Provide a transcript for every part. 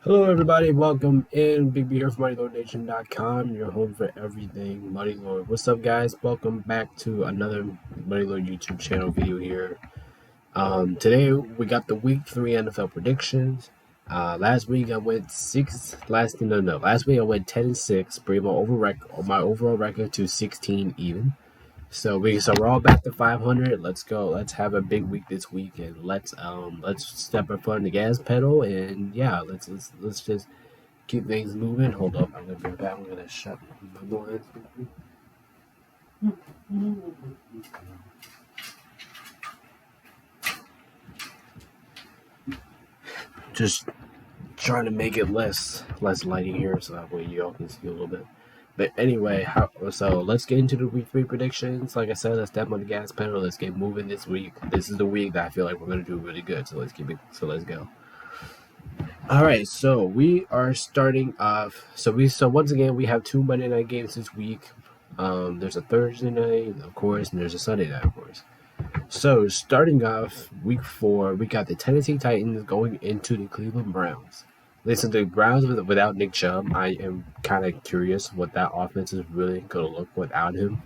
Hello, everybody. Welcome in. Big B here from MuddyLordNation.com, your home for everything Muddy Lord. What's up, guys? Welcome back to another Muddy Lord YouTube channel video here. Today we got the Week 3 NFL predictions. Last week I went Last week I went 10-6, bring my overall record to 16 even. So we're all back to 500. Let's go. Let's have a big week this week, and let's step our foot on the gas pedal, and yeah, let's just keep things moving. Hold up, I'm gonna be back. I'm gonna shut my blinds. Just trying to make it less lighting here, so that way you all can see a little bit. But anyway, so let's get into the week 3 predictions. Like I said, let's step on the gas pedal. Let's get moving this week. This is the week that I feel like we're gonna do really good. So let's go. All right, so we are starting off. So once again we have 2 Monday night games this week. There's a Thursday night, of course, and there's a Sunday night, of course. So starting off week 4, we got the Tennessee Titans going into the Cleveland Browns. Listen, the Browns without Nick Chubb, I am kind of curious what that offense is really going to look without him.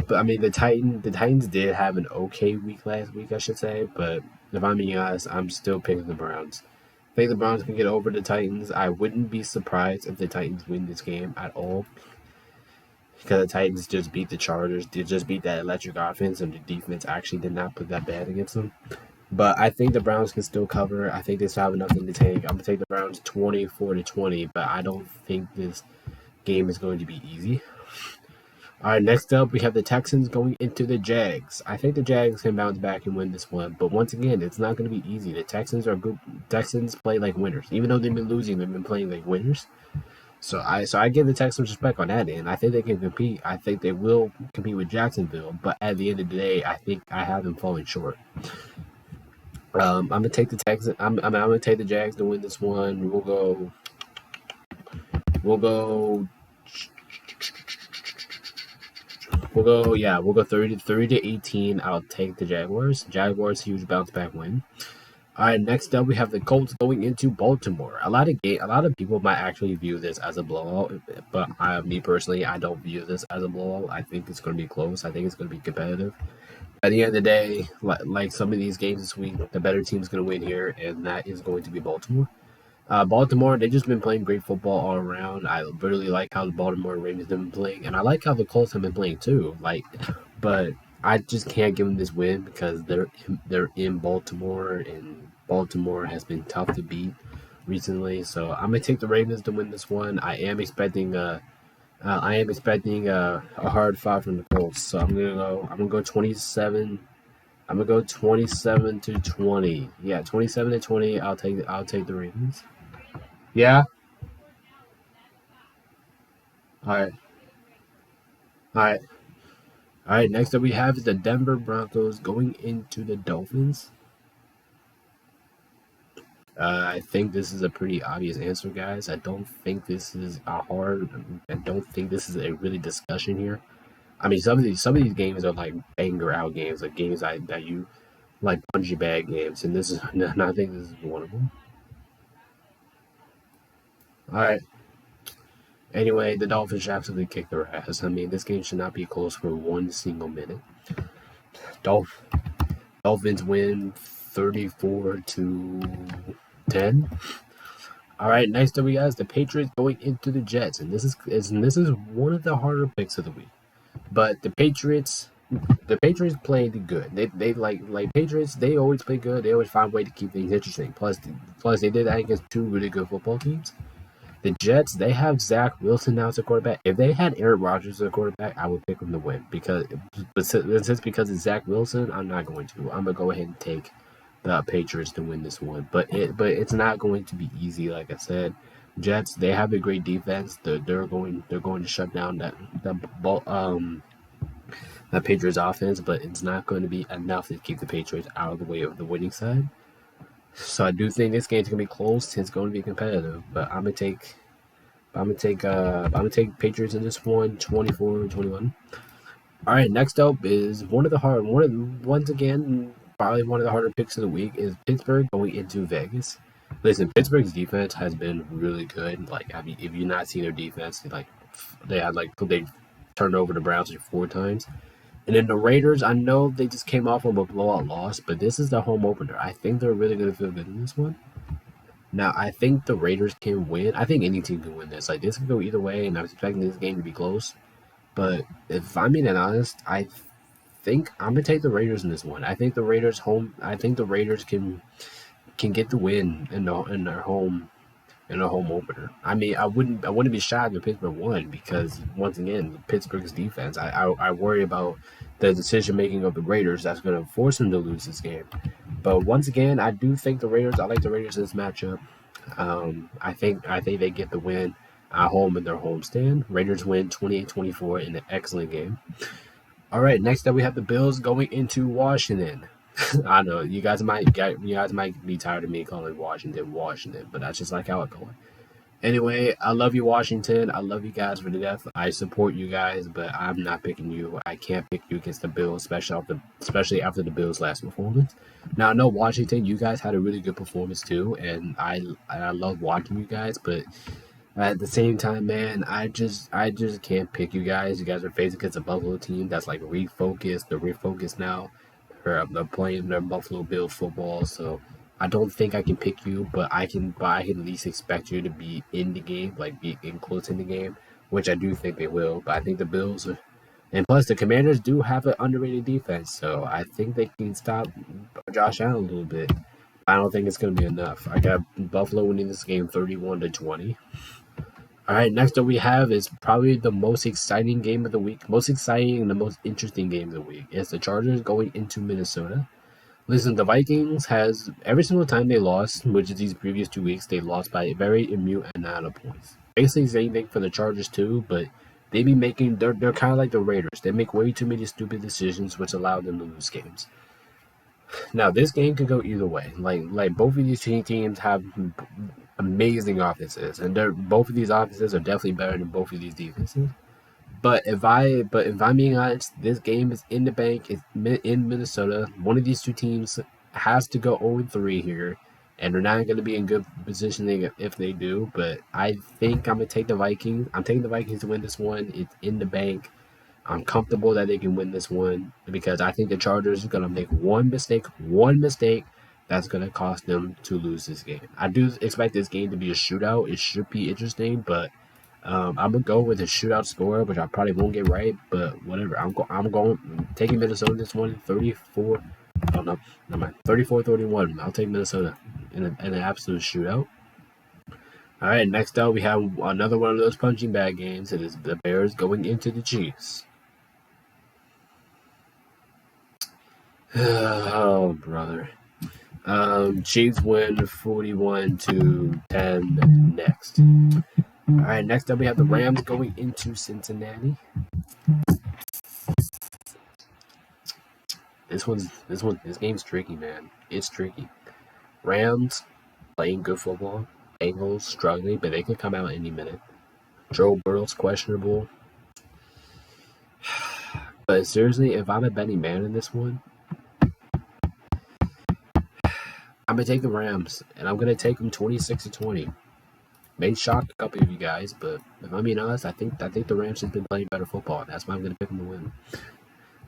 But I mean, the Titans did have an okay week last week, I should say. But if I'm being honest, I'm still picking the Browns. I think the Browns can get over the Titans. I wouldn't be surprised if the Titans win this game at all, because the Titans just beat the Chargers. They just beat that electric offense, and the defense actually did not put that bad against them. But I think the Browns can still cover. I think they still have enough in the tank. I'm going to take the Browns 24-20, but I don't think this game is going to be easy. All right, next up, we have the Texans going into the Jags. I think the Jags can bounce back and win this one, but once again, it's not going to be easy. The Texans are good. Texans play like winners. Even though they've been losing, they've been playing like winners. So I give the Texans respect on that end. I think they can compete. I think they will compete with Jacksonville, but at the end of the day, I think I have them falling short. I'm gonna take the Texans. I'm gonna take the Jags to win this one. We'll go 30-18. I'll take the Jaguars. Jaguars huge bounce back win. All right, next up we have the Colts going into Baltimore. A lot of people might actually view this as a blowout, but me personally, I don't view this as a blowout. I think it's going to be close. I think it's going to be competitive. At the end of the day, like some of these games this week, the better team is going to win here, and that is going to be Baltimore. Baltimore, they've just been playing great football all around. I really like how the Baltimore Ravens have been playing, and I like how the Colts have been playing too. But I just can't give them this win because they're in Baltimore, and Baltimore has been tough to beat recently. So I'm gonna take the Ravens to win this one. I am expecting a hard fight from the Colts. So I'm gonna go 27. I'm gonna go 27-20. Yeah, 27-20. I'll take the Ravens. Yeah. All right. All right. All right. Next up, we have the Denver Broncos going into the Dolphins. I think this is a pretty obvious answer, guys. I don't think this is a really discussion here. I mean, some of these games are like banger out games, like games that you like punching bag games, and this is and I think this is one of them. All right. Anyway, the Dolphins should absolutely kick their ass. I mean, this game should not be close for one single minute. Dolphins win 34-10. All right, next up we got the Patriots going into the Jets, and this is one of the harder picks of the week. But the Patriots played good. They like Patriots. They always play good. They always find a way to keep things interesting. Plus they did that against 2 really good football teams. The Jets, they have Zach Wilson now as a quarterback. If they had Aaron Rodgers as a quarterback, I would pick them to win because it's Zach Wilson, I'm not going to. I'm gonna go ahead and take the Patriots to win this one. But it's not going to be easy. Like I said, Jets, they have a great defense. They're going to shut down that Patriots offense, but it's not going to be enough to keep the Patriots out of the way of the winning side. So I do think this game's gonna be close. It's going to be competitive, but I'm gonna take Patriots in this one, 24-21. All right, next up is once again probably one of the harder picks of the week is Pittsburgh going into Vegas. Listen, Pittsburgh's defense has been really good. Like, I mean, if you not seen their defense, they turned over the Browns like 4 times. And then the Raiders, I know they just came off of a blowout loss, but this is the home opener. I think they're really going to feel good in this one. Now, I think the Raiders can win. I think any team can win this. Like, this could go either way, and I'm expecting this game to be close. But if I'm being honest, I think I'm gonna take the Raiders in this one. I think the Raiders home. I think the Raiders can get the win in their home in a home opener. I mean, I wouldn't be shocked if Pittsburgh won because once again, Pittsburgh's defense. I worry about the decision making of the Raiders that's going to force them to lose this game. But once again, I do think the Raiders. I like the Raiders in this matchup. I think they get the win at home in their homestand. Raiders win 28-24 in an excellent game. All right, next up we have the Bills going into Washington. I know you guys might be tired of me calling Washington, but that's just like how I call it. Anyway, I love you, Washington. I love you guys for the death. I support you guys, but I'm not picking you. I can't pick you against the Bills, especially after the Bills' last performance. Now I know Washington, you guys had a really good performance too, and I love watching you guys, but at the same time, man, I just can't pick you guys. You guys are facing against a Buffalo team that's like refocused. They're refocused now. They're playing their Buffalo Bills football, so I don't think I can pick you, but I can at least expect you to be in the game, like be in close in the game, which I do think they will. But I think the Bills and plus the Commanders do have an underrated defense, so I think they can stop Josh Allen a little bit. I don't think it's going to be enough. I got Buffalo winning this game 31-20. All right, next up we have is probably the most exciting game of the week, most exciting and the most interesting game of the week. It's the Chargers going into Minnesota. Listen, the Vikings has every single time they lost, which is these previous 2 weeks, they lost by a very immune amount of points. Basically, same thing for the Chargers too, but they're kind of like the Raiders. They make way too many stupid decisions, which allow them to lose games. Now, this game could go either way. Like both of these teams have amazing offenses, and both of these offenses are definitely better than both of these defenses. But if I'm being honest, this game is in the bank. It's in Minnesota. One of these two teams has to go 0-3 here, and they're not going to be in good positioning if they do. But I think I'm gonna take the Vikings. I'm taking the Vikings to win this one. It's in the bank. I'm comfortable that they can win this one because I think the Chargers are going to make one mistake that's going to cost them to lose this game. I do expect this game to be a shootout. It should be interesting, but I'm gonna go with a shootout score, which I probably won't get right, but whatever. I'm taking Minnesota this one, 34. Oh no, never mind. 34-31. I'll take Minnesota in an absolute shootout. All right, next up we have another one of those punching bag games. It is the Bears going into the Chiefs. Oh brother. Chiefs win 41-10 next. All right, next up we have the Rams going into Cincinnati. This game's tricky, man. It's tricky. Rams playing good football. Bengals struggling, but they could come out any minute. Joe Burrow's questionable. But seriously, if I'm a betting man in this one, I'm gonna take the Rams, and I'm gonna take them 26-20. May shock a couple of you guys, but if I'm being honest, I think the Rams have been playing better football. That's why I'm gonna pick them to win.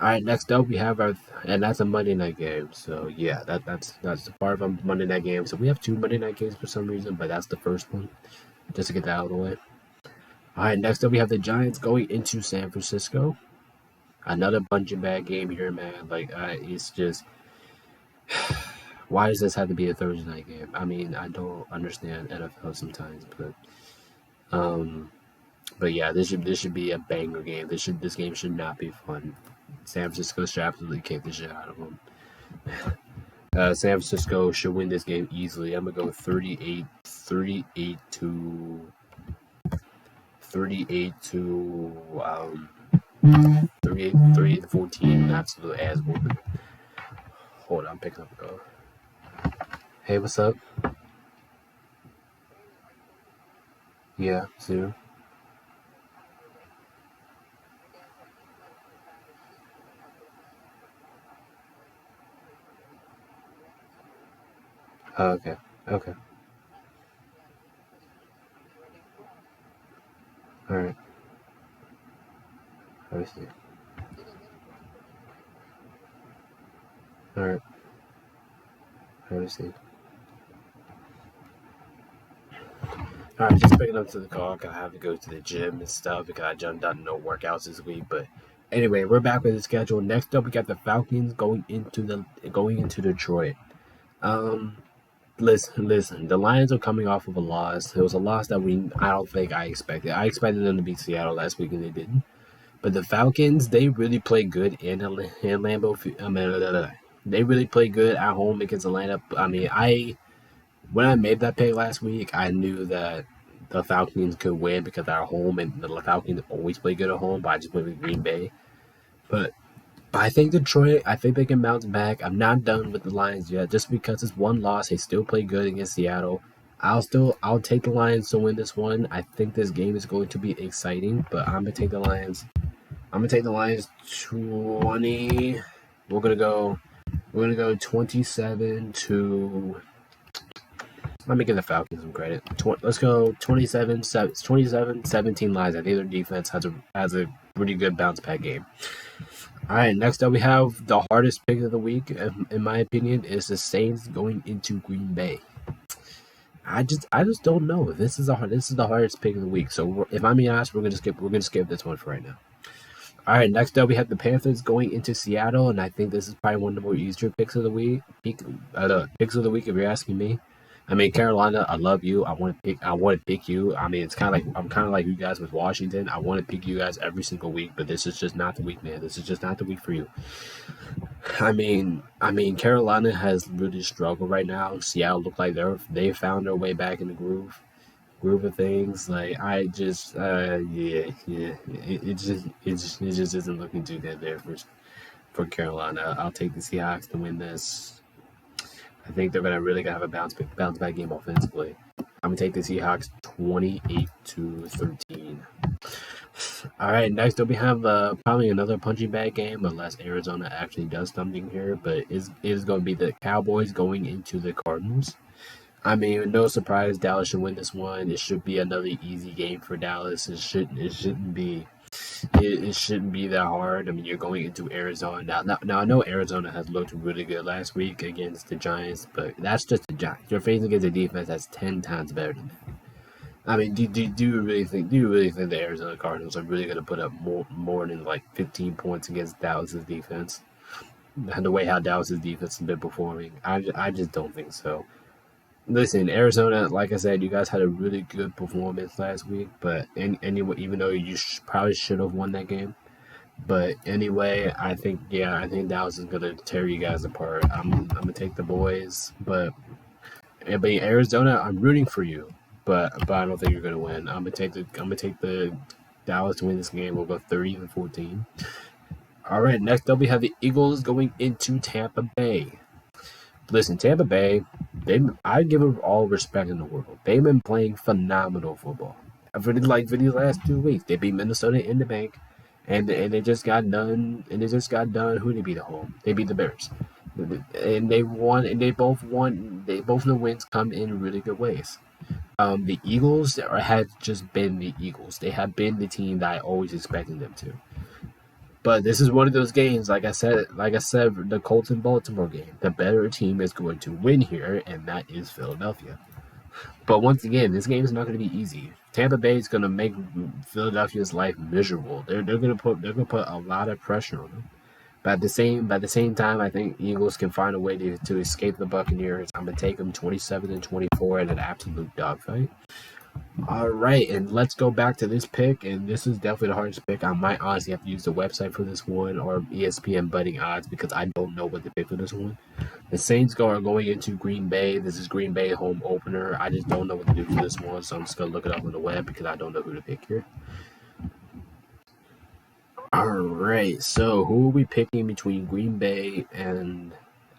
All right, next up we have and that's a Monday night game. So yeah, that's the part of a Monday night game. So we have two Monday night games for some reason, but that's the first one, just to get that out of the way. All right, next up we have the Giants going into San Francisco. Another punching bag game here, man. Like it's just why does this have to be a Thursday night game? I mean, I don't understand NFL sometimes, um, but yeah, this should be a banger game. This game should not be fun. San Francisco should absolutely kick the shit out of them. San Francisco should win this game easily. I'm gonna go 38 to 38 to 38 to 14. Absolute ass whooping. Hold on, I'm picking up a call. Hey, what's up? Yeah, Sue. Oh, okay, okay. All right. Let me see. All right. Let me see. All right, just picking up to the car. I have to go to the gym and stuff because I just done no workouts this week. But anyway, we're back with the schedule. Next up, we got the Falcons going into Detroit. Um, listen. The Lions are coming off of a loss. It was a loss that I don't think I expected. I expected them to beat Seattle last week and they didn't. But the Falcons, they really play good in Lambeau. They really play good at home against Atlanta. I mean, when I made that pick last week, I knew that the Falcons could win because they're at home, and the Falcons always play good at home. But I just went with Green Bay. But I think Detroit, I think they can bounce back. I'm not done with the Lions yet. Just because it's one loss, they still play good against Seattle. I'll take the Lions to win this one. I think this game is going to be exciting, but I'm gonna take the Lions. I'm gonna take the Lions 20. We're gonna go 27 to. Let me give the Falcons some credit. Let's go 27-17 Lions. I think their defense has a pretty good bounce back game. All right, next up we have the hardest pick of the week, in my opinion, is the Saints going into Green Bay. I just don't know. This is the hardest pick of the week. So if I'm being honest, we're gonna skip this one for right now. All right, next up we have the Panthers going into Seattle, and I think this is probably one of the more easier picks of the week. Picks of the week, if you're asking me. I mean, Carolina, I love you. I want to pick you. I mean, I'm kind of like you guys with Washington. I want to pick you guys every single week, but this is just not the week, man. This is just not the week for you. I mean, Carolina has really struggled right now. Seattle look like they found their way back in the groove of things. Like I just, it just isn't looking too good there for Carolina. I'll take the Seahawks to win this. I think they're gonna have a bounce back game offensively. I'm gonna take the Seahawks 28-13. All right, next up we have probably another punching bag game, unless Arizona actually does something here. But it is going to be the Cowboys going into the Cardinals. I mean, no surprise, Dallas should win this one. It should be another easy game for Dallas. It shouldn't be that hard. I mean, you're going into Arizona now. I know Arizona has looked really good last week against the Giants, but that's just the Giants. You're facing against a defense that's 10 times better than that. I mean, do you really think the Arizona Cardinals are really going to put up more than like 15 points against Dallas's defense? And the way how Dallas's defense has been performing, I just don't think so. Listen, Arizona, like I said, you guys had a really good performance last week, but anyway, even though you probably should have won that game. But anyway, I think Dallas is gonna tear you guys apart. I'm gonna take the boys, but Arizona, I'm rooting for you, but I don't think you're gonna win. I'm gonna take the Dallas to win this game. We'll go 30-14. All right, next up we have the Eagles going into Tampa Bay. Listen, Tampa Bay, I give them all respect in the world. They've been playing phenomenal football. For these last 2 weeks, they beat Minnesota in the bank, and they just got done. Who did they beat at home? They beat the Bears, and they won. And they both won. Both of the wins come in really good ways. The Eagles have just been the Eagles. They have been the team that I always expected them to. But this is one of those games, like I said, the Colts and Baltimore game. The better team is going to win here, and that is Philadelphia. But once again, this game is not going to be easy. Tampa Bay is going to make Philadelphia's life miserable. They're going to put a lot of pressure on them. But at the same time, I think Eagles can find a way to escape the Buccaneers. I'm going to take them 27-24 in an absolute dogfight. All right, and let's go back to this pick, and this is definitely the hardest pick. I might honestly have to use the website for this one or ESPN betting odds because I don't know what to pick for this one. The Saints are going into Green Bay. This is Green Bay home opener. I just don't know what to do for this one, so I'm just going to look it up on the web because I don't know who to pick here. All right, so who are we picking between Green Bay and...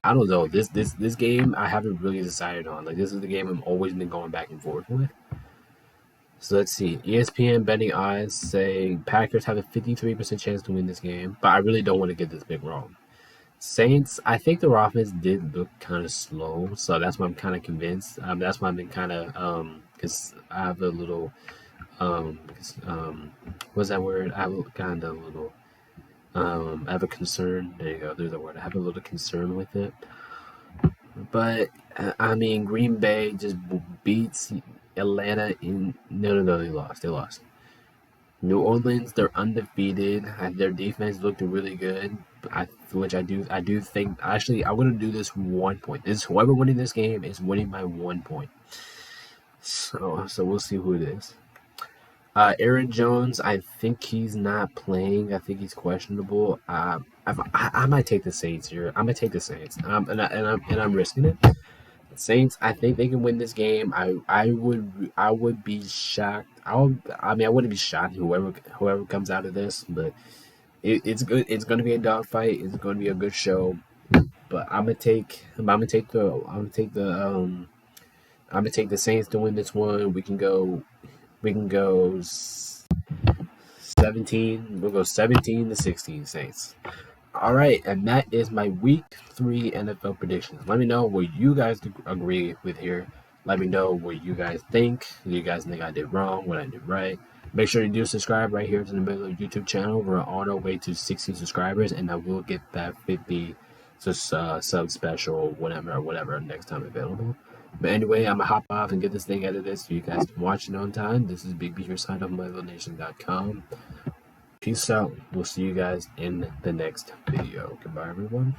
I don't know. This game I haven't really decided on. Like, this is the game I've always been going back and forth with. So let's see. ESPN betting odds say Packers have a 53% chance to win this game, but I really don't want to get this big wrong. Saints, I think their offense did look kind of slow, so that's why I'm kind of convinced. That's why I've been kind of because I have a little Because, what's that word? I have kind of a little, I have a concern. There you go. There's a word. I have a little concern with it. But I mean, Green Bay just beats Atlanta in. No, they lost. They lost. New Orleans, they're undefeated. Their defense looked really good. Which I do think. Actually, I'm gonna do this 1 point. This whoever winning this game is winning by 1 point. So we'll see who it is. Aaron Jones, I think he's not playing. I think he's questionable. I might take the Saints here. I'm gonna take the Saints, and I'm risking it. Saints, I think they can win this game. I would be shocked. I mean, I wouldn't be shocked whoever comes out of this, but it's good. It's going to be a dogfight. It's going to be a good show. But I'm gonna take the Saints to win this one. We can go 17. We'll go 17-16 Saints. All right, and that is my week 3 NFL predictions. Let me know what you guys agree with here. Let me know what you guys think. Do you guys think I did wrong? What I did right? Make sure you do subscribe right here to the middle of the YouTube channel. We're on our way to 60 subscribers, and I will get that 50 sub special whatever next time available. But anyway, I'm going to hop off and get this thing edited so you guys can watch it on time. This is Big B here, signed off MyLittleNation.com. Peace out. We'll see you guys in the next video. Goodbye, everyone.